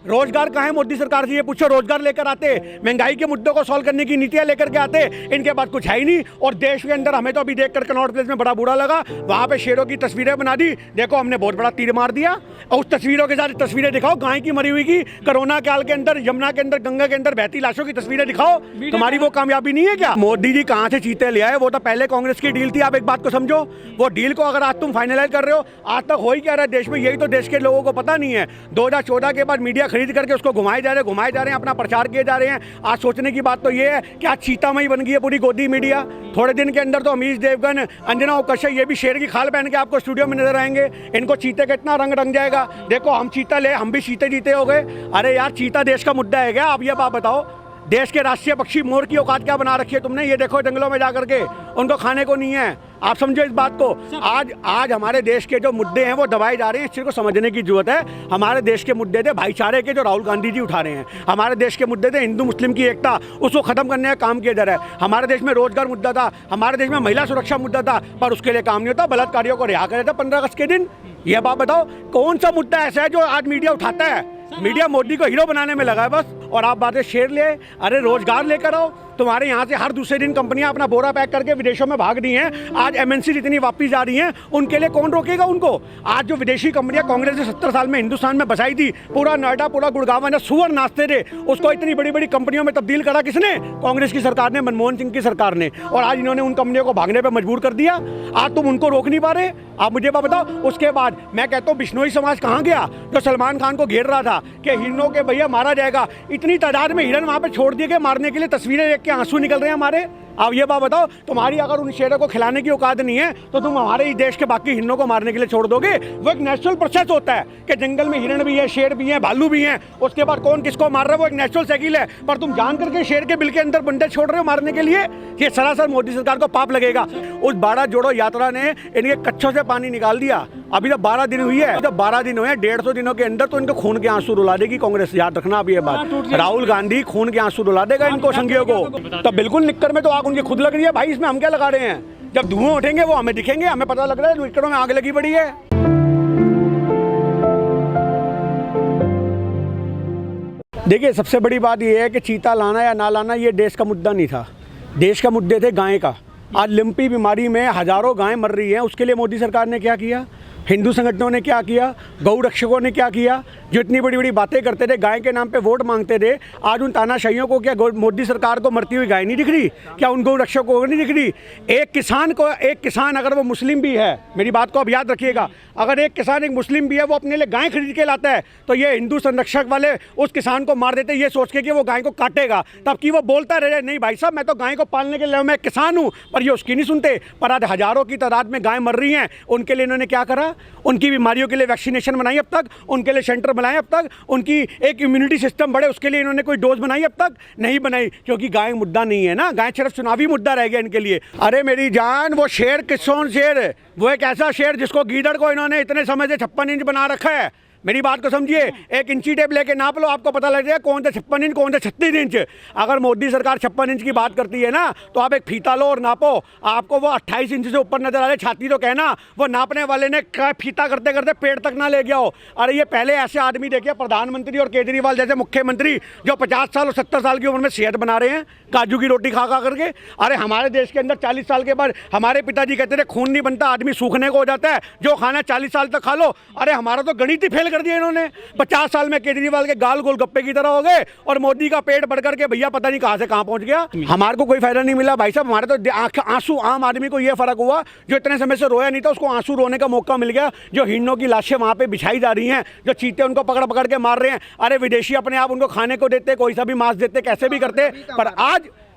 रोजगार कहाँ है? मोदी सरकार से ये पूछो, रोजगार लेकर आते, महंगाई के मुद्दों को सॉल्व करने की नीतियां लेकर के आते, इनके पास कुछ है ही नहीं। और देश के अंदर हमें तो अभी देखकर कनॉट प्लेस में बड़ा बुरा लगा, वहां पे शेरों की तस्वीरें बना दी, देखो हमने बहुत बड़ा तीर मार दिया। और उस तस्वीरों के साथ तस्वीरें दिखाओ गाय की मरी हुई की, कोरोना काल के अंदर यमुना के अंदर, गंगा के अंदर बहती लाशों की तस्वीरें दिखाओ। तुम्हारी वो कामयाबी नहीं है क्या? मोदी जी कहाँ से चीते ले आए? वो तो पहले कांग्रेस की डील थी। आप एक बात को समझो, वो डील को अगर आज तुम फाइनलाइज कर रहे हो, आज तक हो ही क्या रहा है देश में, यही तो देश के लोगों को पता नहीं है। 2014 के बाद मीडिया खरीद करके उसको घुमाए जा रहे हैं, अपना प्रचार किए जा रहे हैं। आज सोचने की बात तो ये है कि आज चीतामई बन गई है पूरी गोदी मीडिया। थोड़े दिन के अंदर तो अमीश देवगन, अंजना कश्यप ये भी शेर की खाल पहन के आपको स्टूडियो में नजर आएंगे। इनको चीते का इतना रंग जाएगा, देखो हम चीता ले, हम भी चीते जीते हो गए। अरे यार, चीता देश का मुद्दा है क्या? आप ये बात बताओ, देश के राष्ट्रीय पक्षी मोर की औकात क्या बना रखी है तुमने? ये देखो जंगलों में जाकर के, उनको खाने को नहीं है। आप समझो इस बात को। आज हमारे देश के जो मुद्दे हैं वो दबाए जा रहे हैं, इस चीज़ को समझने की जरूरत है। हमारे देश के मुद्दे थे भाईचारे के, जो राहुल गांधी जी उठा रहे हैं। हमारे देश के मुद्दे थे हिंदू मुस्लिम की एकता, उसको खत्म करने का काम किया जा रहा है। हमारे देश में रोजगार मुद्दा था, हमारे देश में महिला सुरक्षा मुद्दा था, पर उसके लिए काम नहीं होता। बलात्कारियों को रिहा कर देता 15 अगस्त के दिन। यह बात बताओ, कौन सा मुद्दा ऐसा है जो आज मीडिया उठाता है? मीडिया मोदी को हीरो बनाने में लगा है बस। और आप बातें शेर ले, अरे रोजगार लेकर आओ। तुम्हारे यहाँ से हर दूसरे दिन कंपनियां अपना बोरा पैक करके विदेशों में भाग रही हैं। आज एमएनसी जितनी वापस जा रही हैं, उनके लिए कौन रोकेगा उनको? आज जो विदेशी कंपनियां कांग्रेस ने 70 साल में हिंदुस्तान में बसाई थी, पूरा नोएडा, पूरा गुड़गांव में सुअर नाचते थे, उसको इतनी बड़ी बड़ी कंपनियों में तब्दील करा किसने? कांग्रेस की सरकार ने, मनमोहन सिंह की सरकार ने। और आज इन्होंने उन कंपनियों को भागने पर मजबूर कर दिया। आज तुम उनको रोक नहीं पा रहे। आप मुझे बात बताओ। उसके बाद मैं कहता हूँ बिश्नोई समाज कहाँ गया, जो सलमान खान को घेर रहा था कि हिरणों के भैया मारा जाएगा। इतनी तादाद में हिरन वहाँ पे छोड़ दिए गए मारने के लिए, तस्वीरें देख के आंसू निकल रहे हैं हमारे। अब ये बात बताओ, तुम्हारी अगर उन शेरों को खिलाने की औकात नहीं है तो तुम हमारे ही देश के बाकी हिरणों को मारने के लिए छोड़ दोगे? वो एक नेचुरल प्रोसेस होता है कि जंगल में हिरण भी है, शेर भी है, भालू भी है, उसके बाद कौन किसको मार रहा है वो एक नेचुरल साइकिल है। पर तुम जान करके शेर के बिल के अंदर बंदे छोड़ रहे हो मारने के लिए, ये सरासर मोदी सरकार को पाप लगेगा। उस 12 जोड़ो यात्रा ने इनके कच्छों से पानी निकाल दिया। अभी तो 12 दिन हुई है, जब 12 दिन हुए, 150 दिनों के अंदर तो इनको खून के आंसू रुला देगी कांग्रेस। याद रखना अब ये बात, राहुल गांधी खून के आंसू रुला देगा इनको संघियों को। तो बिल्कुल निक्कर में तो आग उनकी खुद लग रही है भाई, इसमें हम क्या लगा रहे हैं? जब धुआं उठेंगे वो हमें दिखेंगे, हमें पता लग रहा है निक्करों में आग लगी पड़ी है। देखिए, सबसे बड़ी बात यह है कि चीता लाना या ना लाना ये देश का मुद्दा नहीं था। देश का मुद्दे थे गाय का। आज लिम्पी बीमारी में हजारों गायें मर रही हैं, उसके लिए मोदी सरकार ने क्या किया? हिंदू संगठनों ने क्या किया? गौ रक्षकों ने क्या किया? जो इतनी बड़ी बड़ी बातें करते थे, गाय के नाम पे वोट मांगते थे, आज उन तानाशाहियों को क्या मोदी सरकार को मरती हुई गाय नहीं दिख रही? क्या उन गौ रक्षकों को नहीं दिख रही? एक किसान अगर वो मुस्लिम भी है, मेरी बात को अब याद रखिएगा, अगर एक किसान एक मुस्लिम भी है, वो अपने लिए गाय खरीद के लाता है, तो ये हिंदू संरक्षक वाले उस किसान को मार देते ये सोच के कि वो गाय को काटेगा, तब कि वो बोलता रहे नहीं भाई साहब मैं तो गाय को पालने के लिए मैं किसान हूँ, पर ये उसकी नहीं सुनते। पर आज हजारों की तादाद में गाय मर रही हैं, उनके लिए इन्होंने क्या करा? उनकी बीमारियों के लिए वैक्सीनेशन बनाई अब तक, उनके लिए सेंटर बनाए अब तक, उनकी एक इम्यूनिटी सिस्टम बढ़े उसके लिए इन्होंने कोई डोज बनाई अब तक नहीं बनाई, क्योंकि गाय मुद्दा नहीं है ना। गाय सिर्फ चुनावी मुद्दा रह गया इनके लिए। अरे मेरी जान, वो शेर किसोन शेर, वो एक ऐसा शेर जिसको गीदड़ को इन्होंने इतने समय से 56 इंच बना रखा है। मेरी बात को समझिए, एक इंची टेप लेके नाप लो, आपको पता लग जाएगा कौन सा 56 इंच कौन सा 36 इंच। अगर मोदी सरकार 56 इंच की बात करती है ना, तो आप एक फीता लो और नापो, आपको वो 28 इंच से ऊपर नजर आ रहे। छाती तो कहना, वो नापने वाले ने फीता करते करते पेड़ तक ना ले गया हो। अरे ये पहले ऐसे आदमी देखिए, प्रधानमंत्री और केजरीवाल जैसे मुख्यमंत्री जो 50 साल और 70 साल की उम्र में सेहत बना रहे हैं काजू की रोटी खा खा करके। अरे हमारे देश के अंदर 40 साल के बाद हमारे पिताजी कहते थे खून नहीं बनता, आदमी सूखने को हो जाता है, जो खाना 40 साल तक खा लो। अरे हमारा तो गणित ही फेल कर दिया इन्होंने। 50 साल में केजरीवाल के गाल गोलगप्पे की तरह हो गए और मोदी का पेट बढ़ करके भैया पता नहीं कहां से कहां पहुंच गया। हमारे को कोई फायदा नहीं मिला भाई साहब। हमारे तो आंसू, आम आदमी को यह फर्क हुआ जो इतने समय से रोया नहीं था, उसको आंसू रोने का मौका मिल गया। जो हिरणों की लाशें वहां पे बिछाई जा रही हैं, जो चीते उनको पकड़ पकड़ के मार रहे हैं, अरे विदेशी अपने आप उनको खाने को देते, कोई सा भी मांस देते, कैसे भी करते,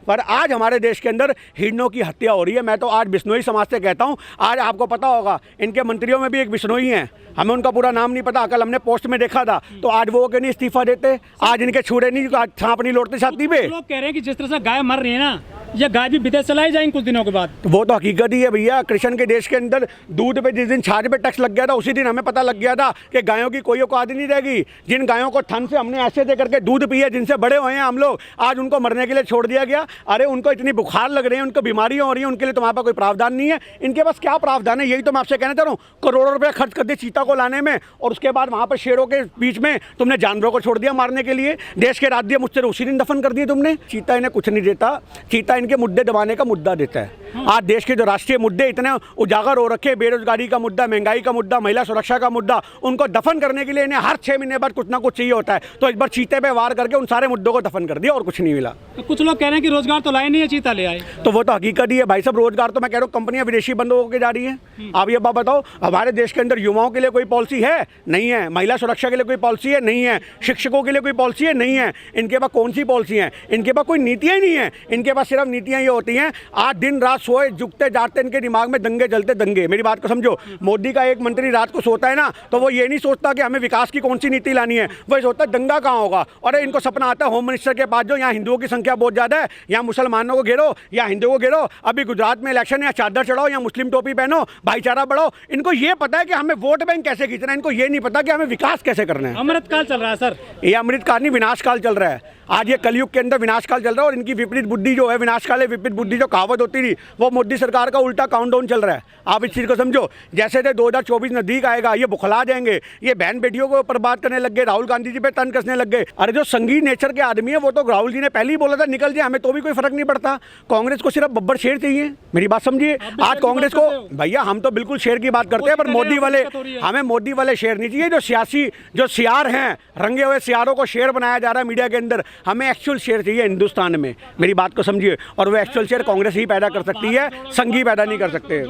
पर आज हमारे देश के अंदर हिरणों की हत्या हो रही है। मैं तो आज बिश्नोई समाज से कहता हूं, आज आपको पता होगा इनके मंत्रियों में भी एक बिश्नोई हैं, हमें उनका पूरा नाम नहीं पता, कल हमने पोस्ट में देखा था, तो आज वो क्यों नहीं इस्तीफा देते? आज इनके छुरे नहीं, सांप नहीं लौटते छाती पे। लोग कह रहे हैं कि जिस तरह से गाय मर रही है ना, ये गाय भी विदेश चलाई जाएंगी कुछ दिनों के बाद। वो तो हकीकत ही है भैया। कृष्ण के देश के अंदर दूध पे जिस दिन छाछ पे टैक्स लग गया था, उसी दिन हमें पता लग गया था कि गायों की कोई औकात नहीं रहेगी। जिन गायों को ठंड से हमने ऐसे दे करके दूध पिए, जिनसे बड़े हुए हैं हम लोग, आज उनको मरने के लिए छोड़ दिया गया। अरे उनको इतनी बुखार लग रही है, उनको बीमारियां हो रही हैं, उनके लिए तुम्हारे पास कोई प्रावधान नहीं है। इनके पास क्या प्रावधान है, यही तो मैं आपसे कहना चाह रहा हूँ। करोड़ों रुपये खर्च कर दिए चीता को लाने में, और उसके बाद वहाँ पर शेरों के बीच में तुमने जानवरों को छोड़ दिया मारने के लिए। देश के राज्य मुझसे उसी दिन दफन कर दिए तुमने। चीता इन्हें कुछ नहीं देता, चीता इनके मुद्दे दबाने का मुद्दा देता है। आज देश के जो राष्ट्रीय मुद्दे इतने उजागर हो रखे, बेरोजगारी का मुद्दा, महंगाई का मुद्दा, महिला सुरक्षा का मुद्दा, उनको दफन करने के लिए इन्हें हर 6 महीने बाद कुछ ना कुछ चाहिए होता है। तो इस बार चीते पे वार करके उन सारे मुद्दों को दफन कर दिया और कुछ नहीं मिला। तो कुछ लोग कह रहे हैं कि रोजगार तो लाए नहीं है, चीता ले आए। तो वो तो हकीकत ही है भाई साहब। रोजगार तो मैं कह रहा हूँ कंपनियां विदेशी बंद होकर जा रही हैं। आप ये बात बताओ, हमारे देश के अंदर युवाओं के लिए कोई पॉलिसी है? नहीं है। महिला सुरक्षा के लिए कोई पॉलिसी है? नहीं है। शिक्षकों के लिए कोई पॉलिसी है? नहीं है। इनके पास कौन सी पॉलिसी है? इनके पास कोई नीतियाँ ही नहीं है। इनके पास सिर्फ नीतियाँ ये होती हैं, आज दिन रात सोए जुगते जागते इनके दिमाग में दंगे जलते दंगे। मेरी बात को समझो। मोदी का एक मंत्री रात को सोता है ना, तो वो ये नहीं सोचता कि हमें विकास की कौन सी नीति लानी है, वो सोचता है दंगा कहाँ होगा। और इनको सपना आता है होम मिनिस्टर के पास जो यहाँ हिंदुओं की संख्या बहुत ज़्यादा है, यहाँ मुसलमानों को घेरो या हिंदुओं को घेरो। अभी गुजरात में इलेक्शन है, चादर चढ़ाओ या मुस्लिम टोपी पहनो, भाईचारा बढ़ाओ। इनको ये पता है कि हमें वोट बैंक कैसे खींचना है, इनको ये नहीं पता कि हमें विकास कैसे करना है। अमृतकाल चल रहा है सर। ये अमृतकाल नहीं, विनाशकाल चल रहा है। आज ये कलयुग के अंदर विनाशकाल चल रहा है, और इनकी विपरीत बुद्धि जो है, विनाशकाल है विपरीत बुद्धि जो कहावत होती थी, वो मोदी सरकार का उल्टा काउंटडाउन चल रहा है। आप इस चीज़ को समझो। जैसे थे 2024 नजदीक आएगा, ये बुखला जाएंगे, ये बहन बेटियों को बर्बाद करने लग गए, राहुल गांधी जी पे तन कसने लग गए। अरे जो संगीन नेचर के आदमी है, वो तो राहुल जी ने पहले ही बोला था निकल जाए, हमें तो भी कोई फर्क नहीं पड़ता। कांग्रेस को सिर्फ बब्बर शेर चाहिए। मेरी बात समझिए। आज कांग्रेस को, भैया हम तो बिल्कुल शेर की बात करते हैं, पर मोदी वाले, हमें मोदी वाले शेर नहीं चाहिए। जो सियासी जो सियार हैं, रंगे हुए सियारों को शेर बनाया जा रहा है मीडिया के अंदर, हमें एक्चुअल शेर चाहिए हिंदुस्तान में। मेरी बात को समझिए। और वो एक्चुअल शेर कांग्रेस ही पैदा कर सकती है, संघी पैदा नहीं कर सकते।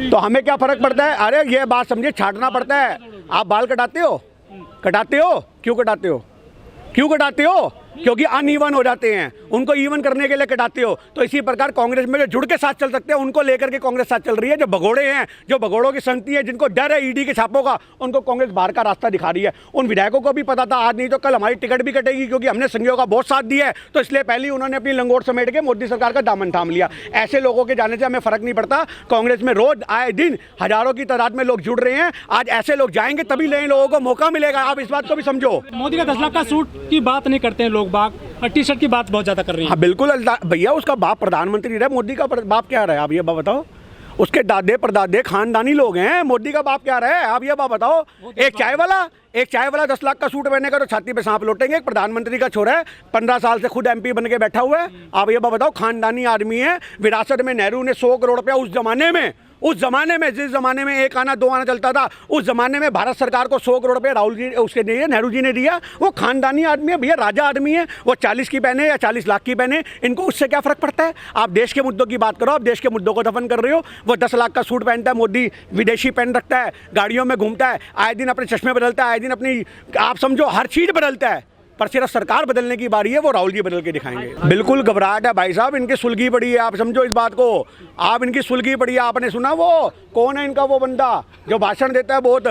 तो हमें क्या फर्क पड़ता है? अरे ये बात समझिए, छाटना पड़ता है। आप बाल कटाते हो? कटाते हो? क्यों कटाते हो? क्यों कटाते हो? क्योंकि अनइवन हो जाते हैं, उनको इवन करने के लिए कटाते हो। तो इसी प्रकार कांग्रेस में जो जुड़ के साथ चल सकते हैं, उनको लेकर के कांग्रेस साथ चल रही है। जो भगोड़े हैं, जो भगोड़ों की संगति है, जिनको डर है ईडी के छापों का, उनको कांग्रेस बाहर का रास्ता दिखा रही है। उन विधायकों को भी पता था आज नहीं तो कल हमारी टिकट भी कटेगी, क्योंकि हमने संघियों का बहुत साथ दिया है। तो इसलिए पहले ही उन्होंने अपनी लंगोट समेट के मोदी सरकार का दामन थाम लिया। ऐसे लोगों के जाने से हमें फर्क नहीं पड़ता। कांग्रेस में रोज आए दिन हजारों की तादाद में लोग जुड़ रहे हैं। आज ऐसे लोग जाएंगे तभी नए लोगों को मौका मिलेगा। आप इस बात को भी समझो। मोदी का 10 लाख का सूट की बात नहीं करते हैं लोग बाग, और टी शर्ट की बात बहुत ज्यादा कर रही है। हाँ बिल्कुल भैया, उसका बाप प्रधानमंत्री रहा, मोदी का बाप क्या रहा है? आप ये बात बताओ। उसके दादे परदादे खानदानी लोग हैं, मोदी का बाप क्या रहा है? आप ये बात बताओ। एक चाय वाला 10 लाख का सूट पहनेगा तो छाती पे सांप लौटेंगे। एक प्रधानमंत्री का छोरा है, 15 साल से खुद MP बन के बैठा हुआ है। आप ये बात बताओ। खानदानी आदमी है। विरासत में नेहरू ने 100 करोड़ रुपया उस जमाने में जिस जमाने में 1 आना 2 आना चलता था, उस जमाने में भारत सरकार को 100 करोड़ रुपये राहुल जी उसके दिए, नेहरू जी ने दिया। वो खानदानी आदमी है भैया, राजा आदमी है। वो 40 की पहने या 40 लाख की पहने, इनको उससे क्या फर्क पड़ता है? आप देश के मुद्दों की बात करो, आप देश के मुद्दों को दफन कर रहे हो। वो 10 लाख का सूट पहनता है मोदी, विदेशी पहन रखता है, गाड़ियों में घूमता है, आए दिन अपने चश्मे बदलता है, आए दिन अपनी, आप समझो हर चीज़ बदलता है। पर सिर्फ सरकार बदलने की बारी है, वो राहुल जी बदल के दिखाएंगे। बिल्कुल घबराहट है भाई साहब, इनकी सुलगी पड़ी है। आप समझो इस बात को। आप इनकी सुलगी पड़ी है। आपने सुना वो कौन है इनका वो बंदा जो भाषण देता है बहुत,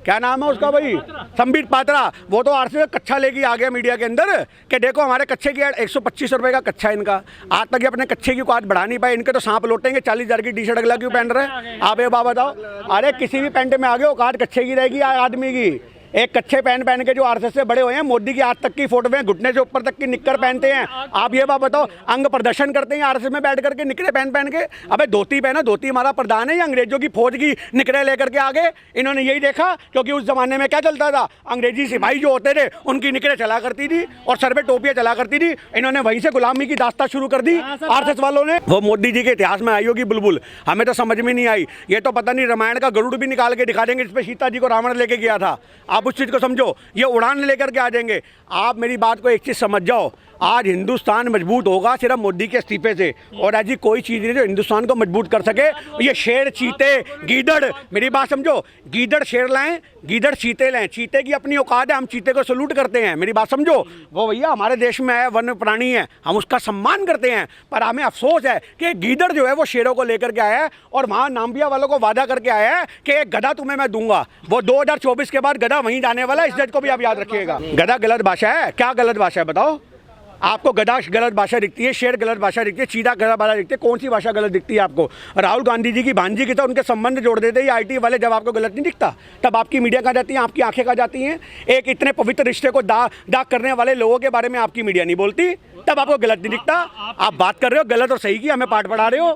क्या नाम है उसका भाई? संबित पात्रा। वो तो आरसी में कच्छा लेके आ गया मीडिया के अंदर कि देखो हमारे कच्छे की 125 रुपये का कच्छा है इनका। आज तक ये अपने कच्छे की औकात बढ़ा नहीं पाए। इनके तो सांप लौटेंगे। 40,000 की टी शर्ट अगला क्यों पहन रहे हैं? आप ये बात बताओ। अरे किसी भी पैंट में आगे औकात कच्छे की रहेगी आदमी की। एक कच्छे पहन के जो RSS से बड़े हुए हैं, मोदी की आज तक की फोटो में घुटने से ऊपर तक की निक्कर पहनते हैं। आप ये बात बताओ, अंग प्रदर्शन करते हैं RSS में बैठ करके निकरे पहन के। अबे धोती पहना, धोती हमारा प्रधान है या अंग्रेजों की फौज की निकरे लेकर के आगे? इन्होंने यही देखा, क्योंकि उस जमाने में क्या चलता था, अंग्रेजी सिपाही जो होते थे उनकी निकरे चला करती थी और सर पे टोपियां चला करती थी। इन्होंने वहीं से गुलामी की दास्तां शुरू कर दी RSS वालों ने। वो मोदी जी के इतिहास में आई होगी बुलबुल, हमें तो समझ में नहीं आई। ये तो पता नहीं रामायण का गरुड़ भी निकाल के दिखा देंगे जिसपे सीता जी को रावण लेके गया था। आप उस चीज़ को समझो। ये उड़ान लेकर के आ जाएंगे। आप मेरी बात को एक चीज़ समझ जाओ, आज हिंदुस्तान मजबूत होगा सिर्फ मोदी के इस्तीफे से, और ऐसी कोई चीज़ नहीं जो हिंदुस्तान को मजबूत कर सके। ये शेर, चीते, गीदड़, मेरी बात समझो, गीदड़ शेर लाएं, गीदड़ चीते लाएं। चीते की अपनी औकात है, हम चीते को सलूट करते हैं। मेरी बात समझो। वो भैया हमारे देश में है, वन्य प्राणी है, हम उसका सम्मान करते हैं। पर हमें अफसोस है कि गीदड़ जो है वो शेरों को लेकर के आया है और वहाँ नाम्बिया वालों को वादा करके आया है कि एक गधा तुम्हें मैं दूंगा। वो 2024 के बाद गधा वहीं जाने वाला है। इस डेट को भी आप याद रखिएगा। गधा गलत भाषा है। क्या गलत भाषा है बताओ? आपको गधा गलत भाषा दिखती है, शेर गलत भाषा दिखती है, चीता गलत भाषा दिखती है, कौन सी भाषा गलत दिखती है आपको? राहुल गांधी जी की भांजी की तो उनके संबंध जोड़ देते हैं IT वाले, जब आपको गलत नहीं दिखता तब आपकी मीडिया कहाँ जाती है, आपकी आंखें कहाँ जाती हैं? एक इतने पवित्र रिश्ते को दाग करने वाले लोगों के बारे में आपकी मीडिया नहीं बोलती, तब आपको गलत नहीं दिखता। आप बात कर रहे हो गलत और सही की, हमें पाठ पढ़ा रहे हो।